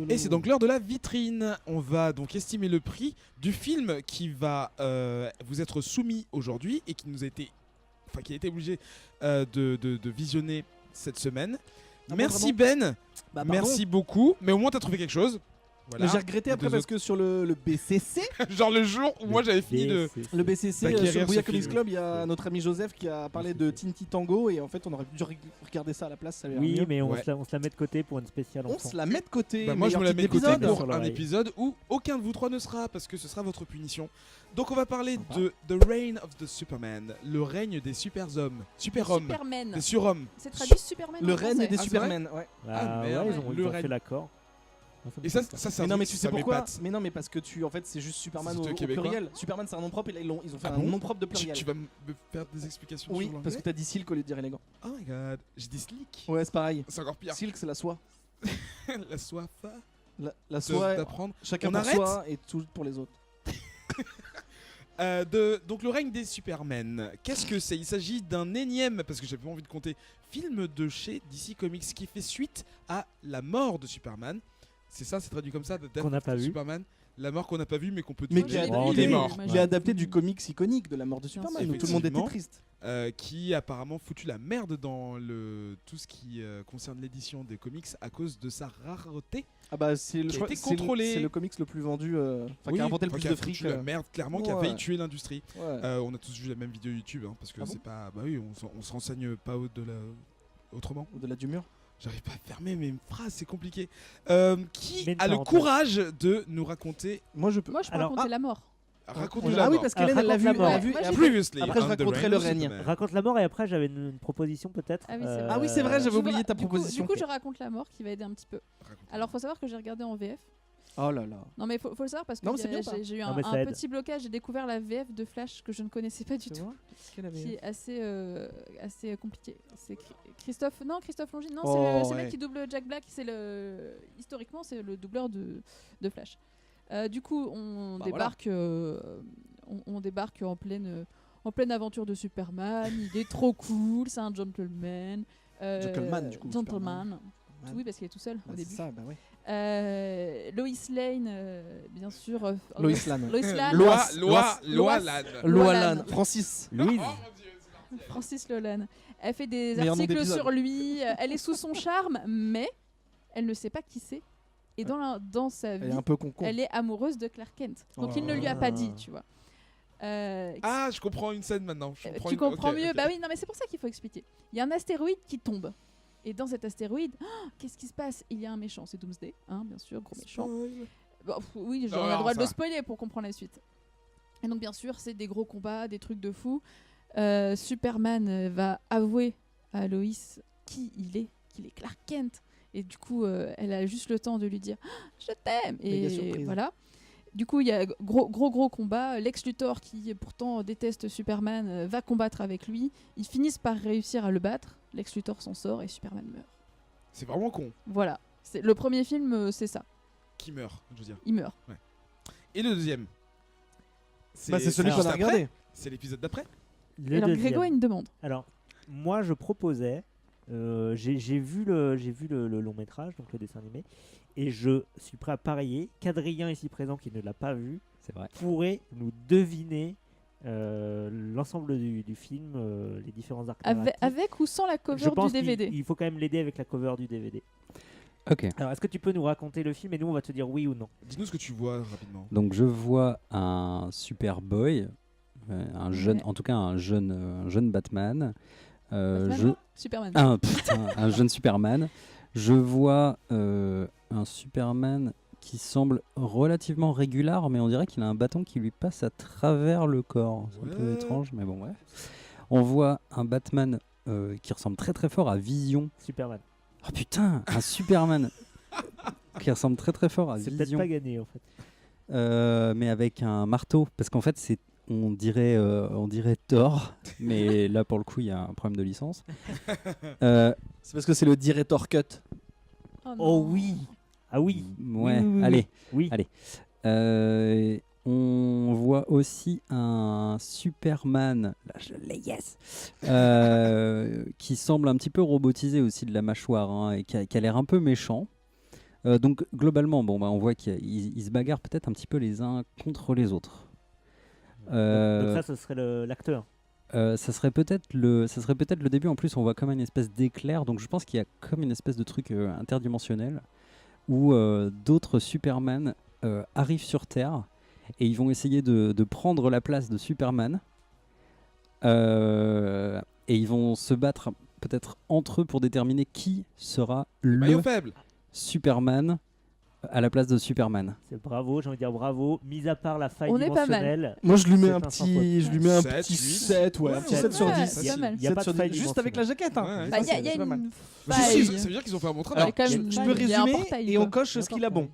Et c'est donc l'heure de la vitrine. On va donc estimer le prix du film qui va vous être soumis aujourd'hui et qui qui a été obligé de visionner cette semaine. Merci Ben, merci beaucoup. Mais au moins t'as trouvé quelque chose. Voilà. Mais j'ai regretté après parce que sur le BCC, genre le jour où moi j'avais fini de. le BCC d'acquérir sur ce Bouya Comics film. Club, il y a notre ami Joseph qui a parlé de Tinty Tango et en fait on aurait dû regarder ça à la place. Ça avait l'air Oui, mieux. mais on Ouais. se la met de côté pour une spéciale On enfant. se la met de côté. Bah moi je me la mets de côté épisode. pour Sur un l'oreille. épisode où aucun de vous trois ne sera parce que ce sera votre punition. Donc on va parler Sympa. de The Reign of the Superman, le règne des super-hommes, super-hommes, Superman. des surhommes. C'est traduit Superman. Le en règne français. des Ah, c'est Superman. Ouais. Ah, merde, ouais, ils le ont règne. fait l'accord. Et ça c'est Mais non, un mais truc, tu sais ça pourquoi m'épate. Mais non, mais parce que en fait, c'est juste Superman C'est au québécois. pluriel. Superman, c'est un nom propre et là ils ont fait Ah un bon nom propre de Tu, pluriel. tu vas me faire des explications Oui, sur l'anglais. parce que t'as dit silk au lieu de dire élégant. Oh my god, j'ai dit slick. Ouais, c'est pareil. C'est encore pire. Silk, c'est la soie. La soif La soie, d'apprendre. chacun On pour arrête soi et tout pour les autres. Donc le règne des Supermen, qu'est-ce que c'est? Il s'agit d'un énième, parce que j'ai pas envie de compter, film de chez DC Comics qui fait suite à la mort de Superman. C'est ça, c'est traduit comme ça, The Death Qu'on n'a of pas vu. Superman. La mort qu'on n'a pas vue mais qu'on peut Mais deviner. qui a- Il est mort. Il est adapté du comics iconique de la mort de Superman où tout le monde était Effectivement. triste. Qui a apparemment foutu la merde dans tout ce qui concerne l'édition des comics à cause de sa rareté. Ah bah c'est le, Qui a je crois- été c'est le- contrôlé. c'est le comics le plus vendu, enfin qui a rapporté le plus qui a de fric. foutu la merde clairement, qui a ouais. failli tuer l'industrie. Ouais. On a tous vu la même vidéo YouTube hein, parce que Ah c'est bon pas. Bah oui, on se renseigne pas autrement. Au-delà du mur. J'arrive pas à fermer mes phrases, c'est compliqué. Qui Mais une a le parenthèse. courage de nous raconter Moi je peux. Moi, je peux Alors, raconter la mort. raconter Ah la oui, mort. parce qu'Hélène elle l'a raconte vu. la Elle mort. l'a vu. Moi, et j'ai- après- Previously, Après, je on the raconterai Reign le of règne. Superman. Raconte la mort et après j'avais une proposition peut-être. Ah oui, c'est vrai. Ah oui, c'est vrai, j'avais Je oublié vous- ta du coup- proposition. Du coup, je raconte la mort qui va aider un petit peu. Raconte. Alors, faut savoir que j'ai regardé en VF. Oh là là. Non, mais faut le savoir parce que Non, mais c'est bien, ça. j'ai eu Non, un mais ça aide. petit blocage. J'ai découvert la VF de Flash que je ne connaissais pas du Tu tout, vois Quelle qui avait- est assez compliqué. C'est Christophe Longine. Non, Oh, c'est le mec ouais. qui double Jack Black. Historiquement, c'est le doubleur de Flash. Du coup, on Bah, débarque, on débarque en pleine aventure de Superman. Il est trop cool. C'est un gentleman. Gentleman, du coup, Gentleman. Man. Oui, parce qu'il est tout seul Ah, au c'est début. ça, bah ouais. Lois Lane, bien sûr. Lois Lane. Lois Lane. Loa Lan. Loalan, Francis. Louise, Francis Lolan. Elle fait des Meilleur nom articles d'épisode. sur lui. Elle est sous son charme, mais elle ne sait pas qui c'est. Et dans sa Elle vie, est un peu con. elle est amoureuse de Clark Kent. Donc Oh. il ne lui a pas dit, tu vois. Ah, je comprends une scène maintenant. Tu comprends Ok, mieux. ok. Bah oui, non, mais c'est pour ça qu'il faut expliquer. Il y a un astéroïde qui tombe. Et dans cet astéroïde, qu'est-ce qui se passe? Il y a un méchant, c'est Doomsday, hein, bien sûr, gros méchant. Bon, oui, on a Non, le droit ça de le va. spoiler pour comprendre la suite. Et donc, bien sûr, c'est des gros combats, des trucs de fou. Superman va avouer à Lois qui il est, qu'il est Clark Kent. Et du coup, elle a juste le temps de lui dire je t'aime. Méga Et surprise. voilà. Du coup, il y a gros combat. Lex Luthor, qui pourtant déteste Superman, va combattre avec lui. Ils finissent par réussir à le battre. Lex Luthor s'en sort et Superman meurt. C'est vraiment con. Voilà. Le premier film, c'est ça. Qui meurt, je veux dire. Il meurt. Et le deuxième Bah c'est celui alors, qu'on a juste regardé. après. C'est l'épisode d'après. le Alors, deuxième. Grégo a une demande. Alors, moi, je proposais. J'ai vu le long métrage, donc le dessin animé, et je suis prêt à parier qu'Adrien ici présent, qui ne l'a pas vu, C'est vrai. pourrait nous deviner l'ensemble du film, les différents arcs narratifs. Avec ou sans la Je cover pense du DVD. il faut quand même l'aider avec la cover du DVD. Ok. Alors, est-ce que tu peux nous raconter le film et nous, on va te dire oui ou non? Dis-nous ce que tu vois rapidement. Donc je vois un Superboy, un jeune, Ouais. en tout cas un jeune Batman. Batman, Superman. Un jeune Superman. Je vois un Superman qui semble relativement régulier, mais on dirait qu'il a un bâton qui lui passe à travers le corps. C'est un peu Ouais. étrange, mais bon, bref. On voit un Batman qui ressemble très très fort à Vision. Superman. Oh putain, un Superman qui ressemble très très fort à C'est peut-être Vision. pas gagné en fait. Mais avec un marteau, parce qu'en fait on dirait Thor, mais là pour le coup il y a un problème de licence. C'est parce que c'est le director cut. non. Oh oui. Ah oui. Ouais, Oui, oui, oui, allez. Oui. Allez. On voit aussi un Superman, là je l'ai, yes, qui semble un petit peu robotisé aussi de la mâchoire, hein, et qui a l'air un peu méchant. Donc globalement, on voit qu'ils se bagarrent peut-être un petit peu les uns contre les autres. Donc ça, ce serait l'acteur. Ça serait peut-être le début. En plus, on voit comme une espèce d'éclair. Donc je pense qu'il y a comme une espèce de truc interdimensionnel où d'autres Superman arrivent sur Terre et ils vont essayer de prendre la place de Superman. Et ils vont se battre peut-être entre eux pour déterminer qui sera le Maillot faible. Superman à la place de Superman. C'est bravo, j'ai envie de dire bravo. Mis à part la faille On est pas mal. dimensionnelle. Moi, je lui mets C'est un un petit, je lui mets un 7, petit 8. 7, ouais, un petit 7 sur Ouais, 10. c'est pas mal. Il y a 7 pas sur de faille 10, juste avec la jaquette. Hein. Ouais, Bah, il y a c'est pas mal. une Bah, ça faille. veut dire qu'ils ont fait un bon Il y travail. a quand même Je une peux faille. Il y a un résumer portail, et on quoi. coche ce qu'il a bon.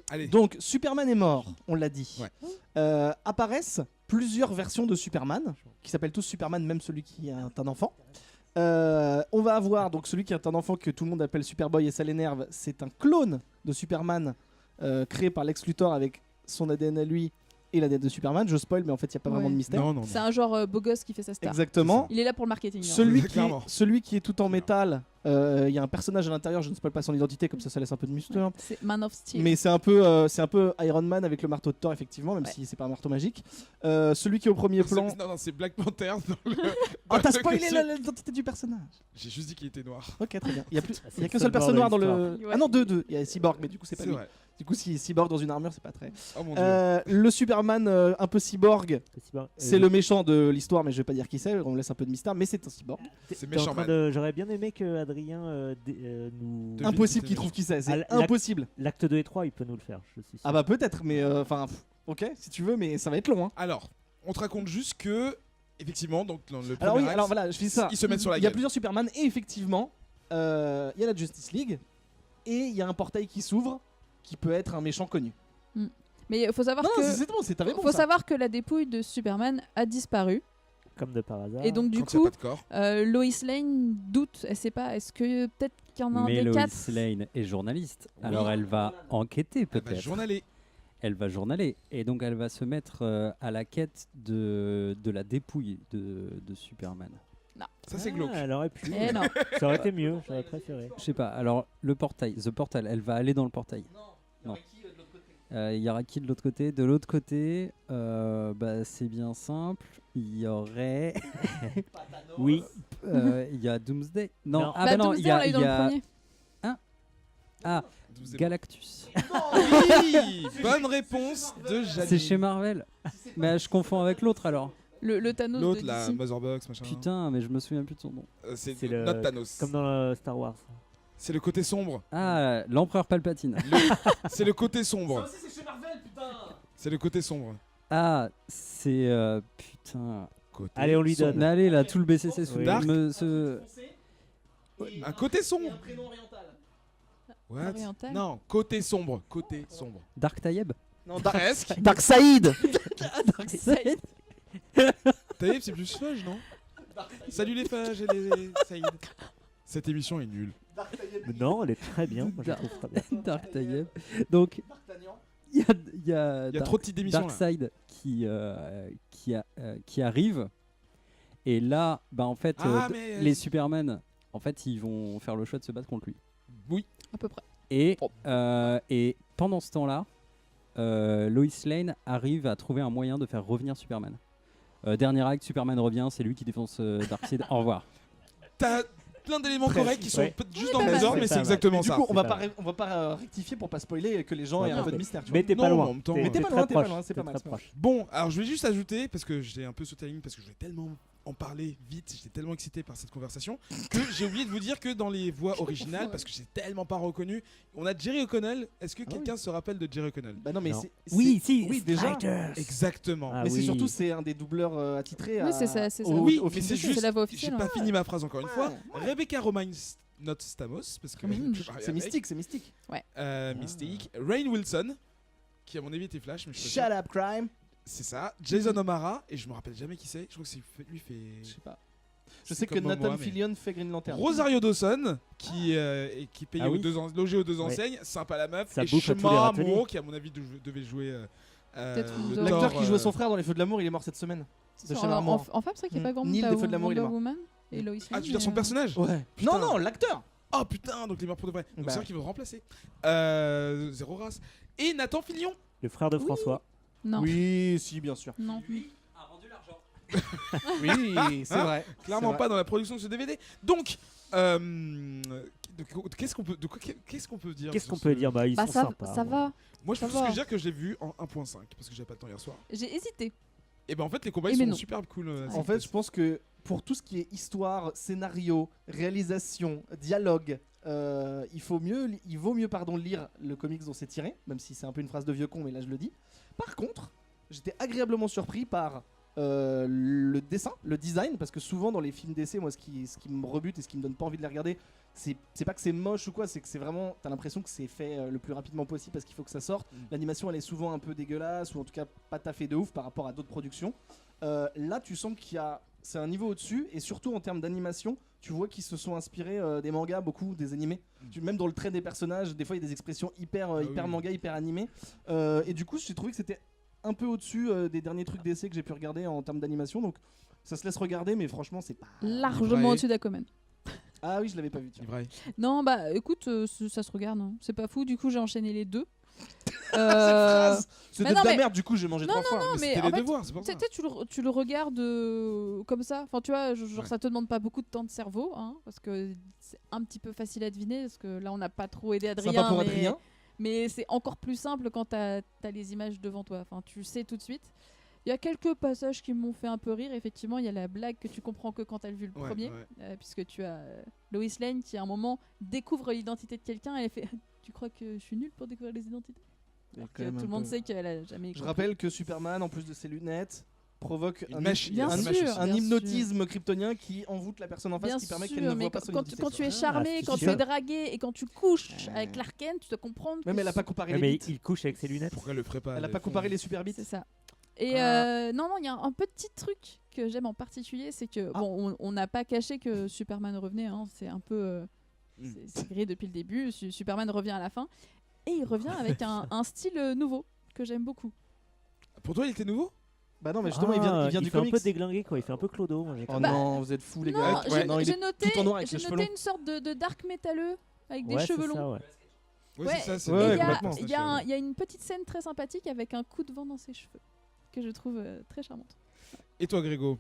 Allez. Donc, Superman est mort, on l'a dit. Ouais. Apparaissent plusieurs versions de Superman, qui s'appellent tous Superman, même celui qui est un enfant. On va avoir donc celui qui est un enfant que tout le monde appelle Superboy et ça l'énerve. C'est un clone de Superman créé par Lex Luthor avec son ADN à lui et l'ADN de Superman. Je spoil, mais en fait, il n'y a pas vraiment de mystère. Non. C'est un genre beau gosse qui fait sa star. Exactement. Il est là pour le marketing. hein. Clairement. Celui qui est tout en métal, il y a un personnage à l'intérieur, je ne spoil pas son identité, comme ça laisse un peu de mystère. C'est Man of Steel. Mais c'est un peu Iron Man avec le marteau de Thor, effectivement, même si c'est pas un marteau magique. Celui qui est au premier plan. Non, c'est Black Panther. Dans le... Oh, t'as dans le spoilé costume. l'identité du personnage. J'ai juste dit qu'il était noir. Ok, très bien. Il y a qu'une le seule seul personne noire bord de dans le. l'histoire. Ah non, deux. Il y a Cyborg, mais du coup, c'est pas C'est lui. vrai. Du coup, si Cyborg dans une armure, c'est pas très. Oh mon dieu. Le Superman un peu cyborg, c'est le méchant de l'histoire, mais je vais pas dire qui c'est, on laisse un peu de mystère, mais c'est un cyborg. C'est méchant, man. J'aurais bien aimé que Adrien nous. Devine Impossible qui qu'il c'est. trouve qui c'est, c'est L'acte- impossible. L'acte 2 et 3, il peut nous le faire, je suis sûr. Ah bah peut-être, mais enfin, ok, si tu veux, mais ça va être long. Hein. Alors, on te raconte juste que, effectivement, donc dans le Alors premier oui, axe, alors voilà, je fais ça. ils se mettent sur la Il y a gueule. plusieurs Superman et effectivement, il y a la Justice League et il y a un portail qui s'ouvre qui peut être un méchant connu. Mais il faut savoir Non, que. c'est bon, t'avais bon Faut ça. savoir que la dépouille de Superman a disparu. Comme de par hasard. Et donc, du Quand il n'y coup, a pas de corps. Lois Lane doute. Elle sait pas. Est-ce que peut-être qu'il y en a un Mais des Lois quatre Lane est journaliste, Oui. alors elle va enquêter Elle va peut-être. journaler. Elle va journaler et donc elle va se mettre à la quête de la dépouille de Superman. Ça, c'est glauque. Elle aurait pu. Eh non. Ça aurait été mieux, j'aurais préféré. Je sais pas, alors le portail, The Portal, elle va aller dans le portail. Non. Il y aura qui de l'autre côté? De l'autre côté, c'est bien simple. Il y aurait. Oui. Il y a Doomsday. Non, Non. ah Bah, bah non, il y Doomsday, on a. l'a eu dans le premier. Ah, Vous êtes- Galactus. Oui. Bonne réponse de Janine. C'est chez Marvel. Mais je confonds avec l'autre alors. Le Thanos L'autre, de la DC. Motherbox, machin. Putain, mais je me souviens plus de son nom. C'est C'est le- notre Thanos. Comme dans Star Wars. C'est le côté sombre. Ah, l'empereur Palpatine. C'est le côté sombre. aussi c'est chez Marvel, putain. C'est le côté sombre. Ah, c'est putain. Côté Allez, on lui sombre. donne. Mais allez là, tout le BCC sous Oui. Dark. Un côté sombre. prénom oriental. What? Oriental. Non, côté sombre. Côté sombre. Dark Tayeb. Non, Presque. Darkseid. Taïb, c'est plus fudge, non? Salut les fudge et les Saïd. Cette émission est nulle. Non, elle est très bien. Moi, je la trouve très bien. Dark Tayeb. Donc il y a Il y a trop de petites émissions là. Darkseid qui arrive. Et là, bah en fait, Ah, mais les Superman, en fait, ils vont faire le choix de se battre contre lui. oui. À peu près. Et pendant ce temps-là, Lois Lane arrive à trouver un moyen de faire revenir Superman. Dernier acte, Superman revient, c'est lui qui défonce Darkseid. Au revoir. T'as plein d'éléments Presque, corrects qui sont ouais. juste Oui, dans le pas désordre, mal. mais C'est c'est pas exactement Du ça. coup, on va C'est pas, pas on va pas rectifier pour pas spoiler et que les gens Ouais, aient un non, peu de mais- mystère. Tu Mais vois. t'es pas Non, loin. en même temps, T'es- mais t'es t'es pas très loin, t'es pas proche. loin, c'est pas T'es mal, très c'est pas proche. Bon, alors je vais juste ajouter, parce que j'ai un peu sauté la ligne, parce que je voulais tellement en parler vite, j'étais tellement excité par cette conversation, que j'ai oublié de vous dire que dans les voix originales, parce que j'ai tellement pas reconnu, on a Jerry O'Connell. Est-ce que Ah quelqu'un se rappelle de Jerry O'Connell? Bah non, mais Non. c'est. Oui, si. Oui, déjà. Striders. Exactement. Ah Mais c'est oui. surtout c'est un des doubleurs attitrés. Oui, à- c'est ça, c'est ça. au- Oui, au mais film c'est de juste. la voix J'ai officielle, pas hein. fini ma phrase encore une fois. Ouais. Rebecca Romijn not Stamos, parce que Mm. je parlais C'est avec. mystique, c'est mystique. Mystique. Rainn Wilson, qui à mon avis était Flash, mais je suis pas Shut sûr. up, crime. C'est ça. Jason O'Mara, et je me rappelle jamais qui c'est. Je crois que c'est lui fait. Je sais pas. Je C'est sais que comme Nathan moi, mais- Fillion fait Green Lantern. Rosario Dawson, qui paye Ah oui. logé aux deux Ouais. enseignes, sympa la meuf. Ça et bouffe à tous les Shema râteliers. Moreau, qui à mon avis devait jouer. Peut-être une le Thor, L'acteur Thor, qui jouait son frère dans Les Feux de l'amour, il est mort cette semaine. De En, Shane Armour. en femme, c'est vrai qu'il n'y a pas grand monde. Neil T'as des Feux de l'amour, il est Wonder mort. Woman et Lois Ah, Lane, tu veux dire son mais, personnage? Ouais. Putain. Non, non, l'acteur. Oh putain, donc les morts pour de vrai. Donc Bah. c'est vrai qu'ils vont le remplacer. Zéro race. Et Nathan Fillion. Le frère de Oui. François. Non. Oui, si, bien sûr. Non. Oui, c'est Hein vrai. Clairement c'est pas dans la production de ce DVD. Donc, qu'est-ce qu'on peut dire Qu'est-ce sur qu'on ce- peut dire? Bah, ils Bah sont ça, sympas. ça va. Moi, je ça peux va. juste dire que je l'ai vu en 1.5 parce que j'avais pas le temps hier soir. J'ai hésité. Et ben en fait, les combats Eh ils mais sont non. super cool. En fait, je pense que pour tout ce qui est histoire, scénario, réalisation, dialogue, il vaut mieux lire le comics dont c'est tiré, même si c'est un peu une phrase de vieux con, mais là je le dis. Par contre, j'étais agréablement surpris par le dessin, le design, parce que souvent dans les films d'essai, moi ce qui me rebute et ce qui me donne pas envie de les regarder, c'est pas que c'est moche ou quoi, c'est que c'est vraiment, t'as l'impression que c'est fait le plus rapidement possible parce qu'il faut que ça sorte. L'animation elle est souvent un peu dégueulasse ou en tout cas pas taffée de ouf par rapport à d'autres productions. Là tu sens c'est un niveau au-dessus et surtout en termes d'animation, tu vois qu'ils se sont inspirés des mangas, beaucoup des animés. Même dans le trait des personnages, des fois il y a des expressions hyper oui. manga, hyper animées. Et du coup j'ai trouvé que c'était un peu au-dessus des derniers trucs d'essai que j'ai pu regarder en termes d'animation. Donc ça se laisse regarder, mais franchement c'est pas. Largement Vrai. au-dessus d'Aquaman. Ah oui, je l'avais pas vu. Tiens. Vrai. Non, bah écoute, ça se regarde. Hein. C'est pas fou. Du coup, j'ai enchaîné les deux. C'était mais de non, la mais- merde, du coup j'ai mangé Non, 3 fois. non, Mais mais c'était en les fait, devoirs, c'est pour ça. Tu sais, tu le regardes comme ça. Enfin, tu vois, genre, Ouais. ça te demande pas beaucoup de temps de cerveau, hein, parce que c'est un petit peu facile à deviner, parce que là, on n'a pas trop aidé Adrien. Sympa pour mais... Adrien. Mais c'est encore plus simple quand t'as les images devant toi. Enfin, tu sais tout de suite. Il y a quelques passages qui m'ont fait un peu rire. Effectivement, il y a la blague que tu comprends que quand t'as vu le Ouais, premier. ouais. Puisque tu as Lois Lane qui, à un moment, découvre l'identité de quelqu'un. Elle fait Tu crois que je suis nulle pour découvrir les identités? Alors que tout le monde sait qu'elle a jamais Je compris. rappelle que Superman, en plus de ses lunettes, provoque Une mèche, Bien un, sûr, un bien hypnotisme kryptonien qui envoûte la personne en face, Bien qui permet sûr, qu'elle ne mais voit pas son quand identité. tu es Ah, charmé, quand tu fiction. es dragué et quand tu couches avec Clark Kent, tu dois comprendre Même que elle a pas comparé Ouais, les mais bites. il couche avec ses lunettes. Pourquoi elle le ferait pas Elle a les pas fonds comparé les super bites. c'est ça. Et Ah. non, il y a un petit truc que j'aime en particulier, c'est que bon, on n'a pas caché que Superman revenait, hein, c'est un peu c'est grillé depuis le début. Superman revient à la fin et il revient avec un style nouveau que j'aime beaucoup. Pour toi, il était nouveau? Bah non, mais justement, il vient du fait un comics. peu déglingué, quoi. Il fait un peu clodo. Moi, j'ai Oh cru. Bah, non, vous êtes fous les Non, gars. Ouais. Non, il j'ai est noté, tout en noir avec j'ai les cheveux noté longs. une sorte de dark métalleux avec des Ouais, cheveux c'est longs. ça, ouais. Ouais, Ouais, c'est ça. c'est Ouais, Et le- il y a- complètement. il y, il y a une petite scène très sympathique avec un coup de vent dans ses cheveux que je trouve très charmante. Et toi, Grégo?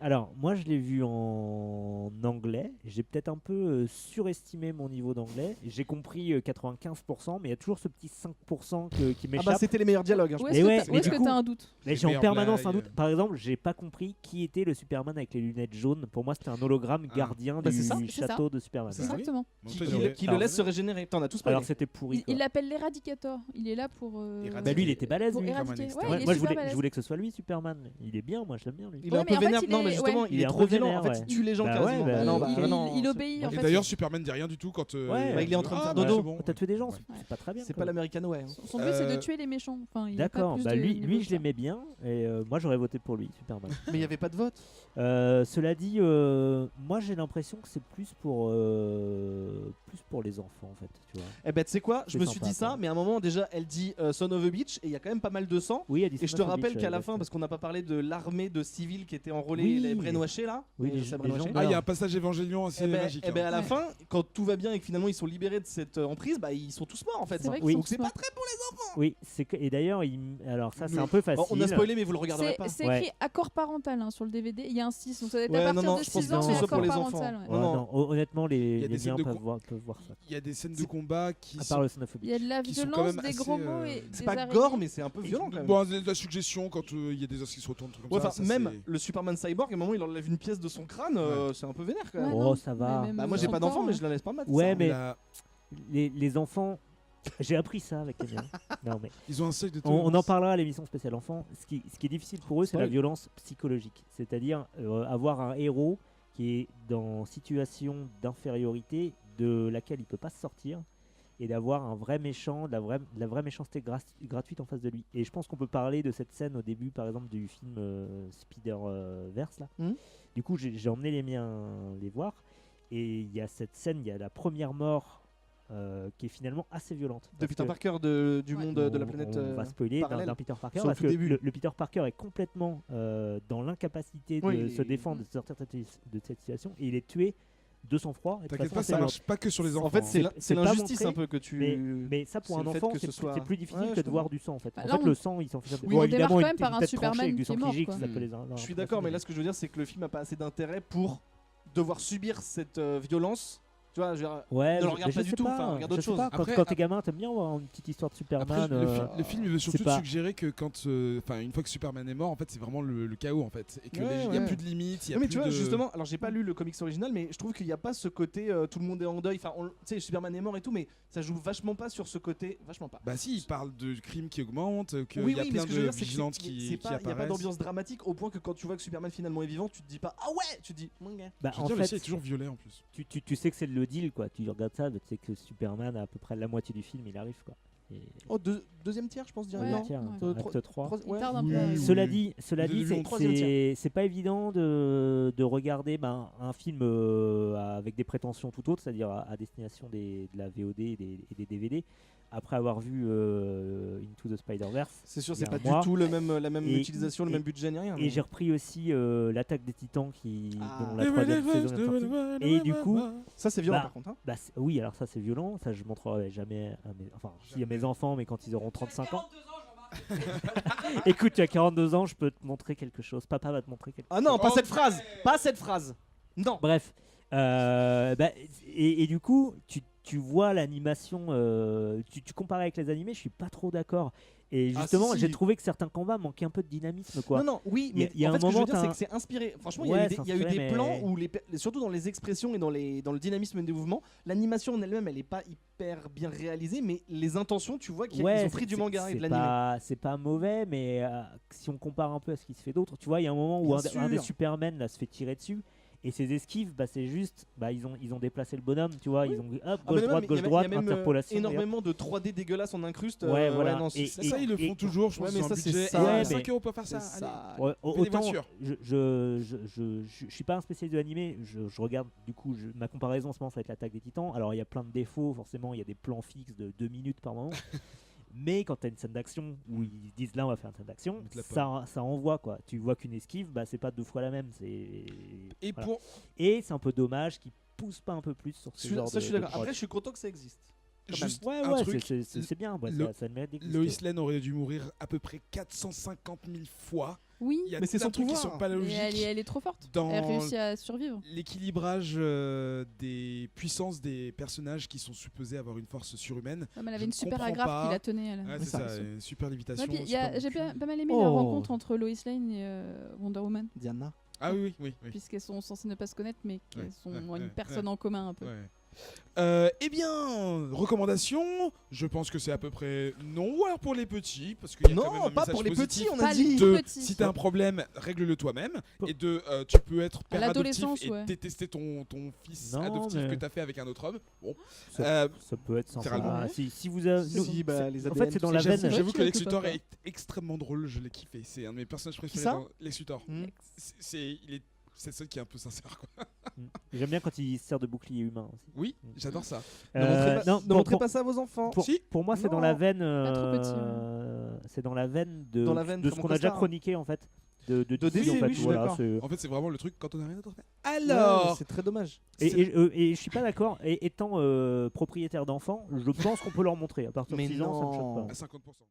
Alors, moi, je l'ai vu en anglais. J'ai peut-être un peu surestimé mon niveau d'anglais. J'ai compris 95%, mais il y a toujours ce petit 5% qui Ah m'échappe. bah c'était les meilleurs dialogues. Hein, je Où pense. est-ce Mais que ouais, t'as- où mais est-ce du que coup- t'as un doute? Mais Les j'ai en meilleures permanence un blagues. doute. Par exemple, j'ai pas compris qui était le Superman avec les lunettes jaunes. Pour moi, c'était un hologramme Ah. gardien Bah, du c'est ça. C'est ça. château de Superman. C'est ça. Exactement. Bon, Qui, toi, qui- il aurait- qui le laisse se régénérer. T'en as tous Alors spoilé. c'était pourri. quoi. Il l'appelle l'éradicator. Il est là pour. Éradiquer. Bah lui, il était balèze. pour lui. Comme un éradiquer. externe. Ouais, Ouais, il est moi, je super voulais, balèze. je voulais que ce soit lui, Superman. Il est bien, moi, je l'aime bien lui. Il est Ouais, un peu mais en fait, vénère. il Non, est- mais justement, ouais. il Il est est un trop peu violent. vénère, En fait, ouais. il tue les gens Bah quasiment. ouais, bah, Ah non, il- bah, il- non, il c'est- obéit. En Et fait, d'ailleurs, Superman dit rien du tout quand. Ouais. Bah, il est en train de Ah, faire bah, dodo. c'est bon. T'as tué des gens, Ouais. c'est pas très bien. C'est quoi. pas l'American Way. hein. son but, c'est de Euh, tuer les méchants. Enfin, il y a pas D'accord, plus bah de lui, niveau lui que je ça. l'aimais bien et moi j'aurais voté pour lui, Superman. Mais il n'y avait pas de vote. Cela dit, moi j'ai l'impression que c'est plus pour les enfants en fait, tu vois. Eh ben, tu sais quoi, je C'est me suis sympa, dit ça, quoi. mais à un moment, déjà, elle dit Son of a Beach, et il y a quand même pas mal de sang. Oui, elle dit Et je te Son of a rappelle Beach, qu'à la exact. fin, parce qu'on n'a pas parlé de l'armée de civils qui étaient enrôlés, Oui. les brainwashés là. Oui, les ça gens- brainwashés. Ah, il y a un passage évangélion assez magique. eh ben, hein. à la Ouais. fin, quand tout va bien et que finalement ils sont libérés de cette emprise, bah ils sont tous morts en fait. C'est vrai qu'ils Oui. sont Donc c'est tous pas morts. très bon. Oui, et d'ailleurs, alors ça c'est Oui. un peu facile. Bon, on a spoilé, mais vous le regarderez pas. C'est Ouais. écrit accord parental hein, sur le DVD. Il y a un 6, donc ça doit être Ouais, à non, partir non, de je pense 6 que ans, c'est mais ça accord pour les parental. enfants. ouais. Ouais, Non, non, honnêtement, Il y les a des scènes miens de peuvent co- voir ça. Il y a des scènes de combat qui À sont. part le Son of a Il y a Beach. de la Qui sont quand violence, même des assez, gros mots et C'est des pas araignées. gore, mais c'est un peu violent quand même. Bon, de la suggestion quand il y a des os qui se retournent, trucs comme Ouais, ça. enfin, ça, même c'est- le Superman Cyborg, à un moment il enlève une pièce de son crâne, c'est un peu vénère quand même. Ouais, Oh, non, ça va. mais même Bah, moi j'ai son pas d'enfant, corps, mais je la laisse pas mettre. Ouais, ça. mais La- les enfants, j'ai appris ça avec les miens. Non, mais Ils ont un seuil de on en tolérance. parlera à l'émission spéciale enfants. Ce qui est difficile pour eux, c'est la Spoil. violence psychologique. C'est-à-dire avoir un héros qui est dans situation d'infériorité de laquelle il peut pas se sortir et d'avoir un vrai méchant, de la vraie méchanceté gratuite en face de lui. Et je pense qu'on peut parler de cette scène au début, par exemple, du film Spider-Verse. Là. Mhm. Du coup, j'ai emmené les miens les voir. Et il y a cette scène, il y a la première mort qui est finalement assez violente. De Parce Peter que- Parker du Ouais. monde de la planète. on va spoiler parallèle. d'un Peter Parker Sur le parce tout que début. le Peter Parker est complètement dans l'incapacité de Oui, se défendre, de sortir de cette situation et il est tué de sang-froid. Et de toute T'inquiète façon, pas, c'est ça le- marche pas que sur les enfants. En fait, c'est hein. c'est pas l'injustice montré, un peu que tu. Mais ça, pour c'est un le fait enfant, que ce soit- c'est plus difficile Ouais, que je de voir comprends. du sang en fait. Bah, En là, fait, on- le sang, il s'en fiche un peu. Oui, on Évidemment, démarre quand il même par un peut-être tranché Superman avec du qui est sang mort, qui gicle, quoi. ça peut les- Je suis d'accord, mais là, ce que je veux dire, c'est que le film a pas assez d'intérêt pour devoir subir cette violence. Tu vois, je veux dire, Ouais, ne le mais regarde je pas du sais tout, pas, enfin, regarde je autre sais chose. pas, Après, quand t'es gamin, t'aimes bien voir une petite histoire de Après, Superman. le film il veut surtout c'est pas- te suggérer que quand, une fois que Superman est mort, en fait, c'est vraiment le chaos en fait, et que Ouais, il y a ouais. plus de limites, il y a Non, mais plus tu vois, de. justement, alors j'ai pas lu le comics original, mais je trouve qu'il n'y a pas ce côté tout le monde est en deuil. Enfin, tu sais, Superman est mort et tout, mais ça joue vachement pas sur ce côté. Vachement pas. Bah si, il parle de crimes qui augmentent, qu'il Oui, y a oui, mais plein ce que je veux de dire, c'est que vigilantes c'est qui pas, il n'y a pas apparaissent. d'ambiance dramatique au point que quand tu vois que Superman finalement est vivant, tu te dis pas ah ouais, tu te dis. Bah, Je veux en dire, le fait, ciel est toujours violet en plus. tu sais que c'est le deal, quoi. Tu regardes ça, tu sais que Superman, à peu près la moitié du film, il arrive, quoi. Et- Oh, deuxième tiers, je pense Ouais. directement. Tiens, ouais. acte 3. Il tarde un peu. Oui, à arriver. oui. Cela dit, Au début, on troisième c'est pas évident de regarder un film avec des prétentions tout autres, c'est-à-dire à destination de la VOD et des DVD, après avoir vu Into the Spider-Verse. C'est sûr, il y c'est a pas un du mois. tout la même Et- utilisation, le et- même budget ni rien. Et mais- j'ai repris aussi l'Attaque des Titans Ah. dont la troisième saison est sortie. Et du coup, Ça, c'est violent Bah, par contre. Hein. bah, oui, alors ça c'est violent, ça je montrerai jamais à mes, enfin, si à mes enfants, mais quand ils auront 35 ans. Écoute, tu as 42 ans, je peux te montrer quelque chose. Papa va te montrer quelque chose. Ah non, pas Oh, cette phrase. Pas cette phrase. Non. Bref. Et du coup, tu vois l'animation, tu compares avec les animés, je suis pas trop d'accord. Et Ah, justement, si, si. j'ai trouvé que certains combats manquaient un peu de dynamisme, quoi. Non, non, oui, Il y a- mais il y a en un fait, ce que je veux moment, dire, c'est t'as que c'est inspiré. Franchement, Ouais, il y a eu c'est des inspiré, plans mais- où, surtout dans les expressions et dans le dynamisme des mouvements, l'animation en elle-même, elle est pas hyper bien réalisée, mais les intentions, tu vois qu'ils ont pris du manga et de l'animé. C'est pas mauvais, mais si on compare un peu à ce qui se fait d'autre, tu vois, il y a un moment où Bien un des sûr. Supermen là, se fait tirer dessus. Et ses esquives, bah, c'est juste, bah, ils ont déplacé le bonhomme, tu vois, Oui. ils ont hop, Ah, gauche mais non, droite, mais gauche il y a droite, même interpolation. et hop. énormément de 3D dégueulasses en incruste. Ouais, voilà. non, Et- c'est- Ça, ils le et- font toujours, je Ouais, pense, mais c'est un ça, c'est budget. ça. Ouais, 5 mais- € pour faire ça. c'est allez. ça. Ouais, Fais des autant, voitures. je suis pas un spécialiste de l'animé, je regarde, du coup, ma comparaison en ce moment, ça va être l'Attaque des Titans. Alors, il y a plein de défauts, forcément, il y a des plans fixes de 2 minutes par moment. Mais quand tu as une scène d'action où ils disent là on va faire une scène d'action, Ils te la ça envoie quoi. Tu vois qu'une esquive, bah, c'est pas 2 fois la même. Et voilà. pour Et c'est un peu dommage qu'ils poussent pas un peu plus sur ce genre Ça, je suis de d'accord. prod. Après, je suis content que ça existe. Quand juste Ouais, un ouais, truc, c'est bien, ouais, le- ça a le mérite d'exister. Lois Lane aurait dû mourir à peu près 450 000 fois. Oui, Il y a Mais c'est plein son de trucs qui pouvoir. sont pas mais logiques. elle est trop forte. Dans Elle réussit à survivre. l'équilibrage des puissances des personnages qui sont supposés avoir une force surhumaine. Comme elle Je avait une ne super comprends agrafe pas. qui la tenait. Elle. Ouais, Oui, c'est ça, ça, une super lévitation. Ouais, puis super j'ai monture. pas mal aimé Oh. la rencontre entre Lois Lane et Wonder Woman, Diana. Ah oui, oui, oui. puisqu'elles sont censées ne pas se connaître, mais qu'elles Ouais, sont ouais, une ouais, personne en commun un peu. Ouais. Eh bien, recommandation, je pense que c'est à peu près non, ou alors pour les petits, parce qu'il y a quand même Non, un pas message pour les positif. petits, on a Pas les dit. tout De, petits. si t'as un problème, règle-le toi-même. Pour- Et de, tu peux être père adoptif l'adolescence, et ouais. détester ton fils Non, adoptif mais- que t'as fait avec un autre homme. Bon, Ça peut être sympa. littéralement. Si vous avez, Si, bah, les en ADN, fait, c'est dans tout la ça, veine. vrai j'avoue que que tu Lex le Luthor peux pas. est extrêmement drôle, je l'ai kiffé. C'est un de mes personnages préférés. ça dans Lex Luthor. Hmm. C'est celui qui est un peu sincère, quoi. J'aime bien quand il sert de bouclier humain aussi. Oui, j'adore ça. Ne montrez pas- non, ne montrez pour- pas ça à vos enfants. Pour, Si. pour moi, c'est Non. dans la veine. Pas trop petit, C'est dans la veine de, Dans la veine de ce comme qu'on a déjà Costard. chroniqué en fait. De DC, DC, en fait. oui, je suis Voilà, d'accord. c'est- En fait, c'est vraiment le truc quand on a rien d'autre à faire. Ouais, Alors, c'est très dommage. et je suis pas d'accord. Et étant propriétaire d'enfants, je pense qu'on peut leur montrer. À partir de Mais 6 ans, ça me non. choque pas. à 50%.